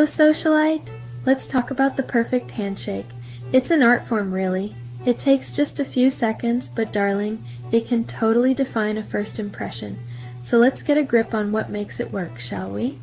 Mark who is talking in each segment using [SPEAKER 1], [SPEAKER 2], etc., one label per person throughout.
[SPEAKER 1] Hello, socialite! Let's talk about the perfect handshake. It's an art form, really. It takes just a few seconds, but darling, it can totally define a first impression. So let's get a grip on what makes it work, shall we?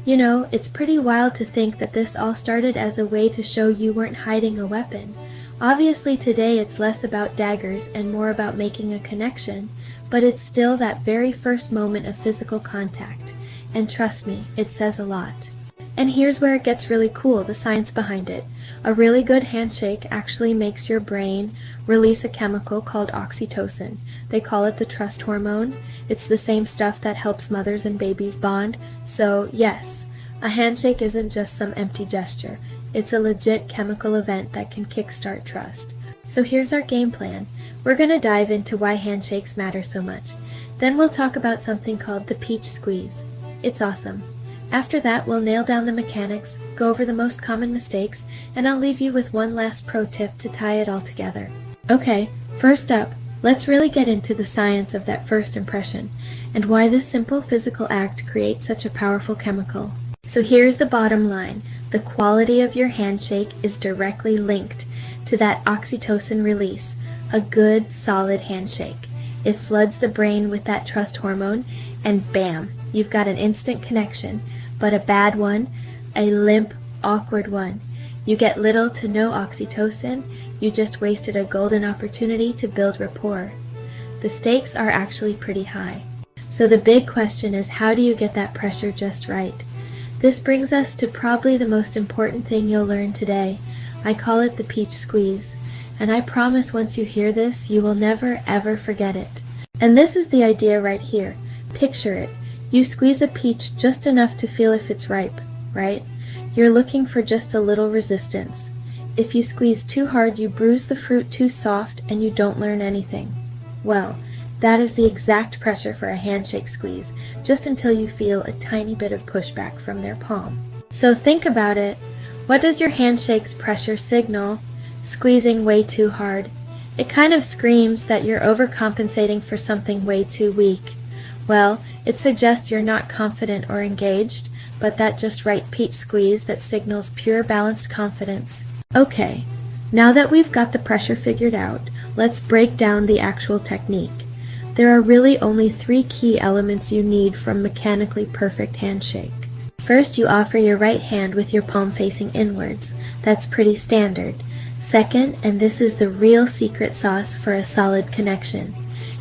[SPEAKER 1] You know, it's pretty wild to think that this all started as a way to show you weren't hiding a weapon. Obviously today it's less about daggers and more about making a connection, but it's still that very first moment of physical contact. And trust me, it says a lot. And here's where it gets really cool, the science behind it. A really good handshake actually makes your brain release a chemical called oxytocin. They call it the trust hormone. It's the same stuff that helps mothers and babies bond. So yes, a handshake isn't just some empty gesture. It's a legit chemical event that can kickstart trust. So here's our game plan. We're going to dive into why handshakes matter so much. Then we'll talk about something called the peach squeeze. It's awesome. After that, we'll nail down the mechanics, go over the most common mistakes, and I'll leave you with one last pro tip to tie it all together. Okay, first up, let's really get into the science of that first impression, and why this simple physical act creates such a powerful chemical. So here's the bottom line. The quality of your handshake is directly linked to that oxytocin release. A good, solid handshake. It floods the brain with that trust hormone, and bam, you've got an instant connection. But a bad one, a limp, awkward one. You get little to no oxytocin, you just wasted a golden opportunity to build rapport. The stakes are actually pretty high. So the big question is, how do you get that pressure just right? This brings us to probably the most important thing you'll learn today. I call it the peach squeeze. And I promise once you hear this, you will never ever forget it. And this is the idea right here. Picture it. You squeeze a peach just enough to feel if it's ripe, right? You're looking for just a little resistance. If you squeeze too hard, you bruise the fruit too soft and you don't learn anything. Well, that is the exact pressure for a handshake squeeze, just until you feel a tiny bit of pushback from their palm. So think about it. What does your handshake's pressure signal? Squeezing way too hard. It kind of screams that you're overcompensating for something way too weak. Well, it suggests you're not confident or engaged, but that just right peach squeeze that signals pure balanced confidence. Okay, now that we've got the pressure figured out, let's break down the actual technique. There are really only 3 key elements you need from mechanically perfect handshake. First, you offer your right hand with your palm facing inwards. That's pretty standard. Second, and this is the real secret sauce for a solid connection,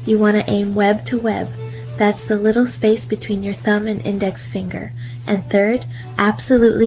[SPEAKER 1] you want to aim web to web. That's the little space between your thumb and index finger. And third, absolutely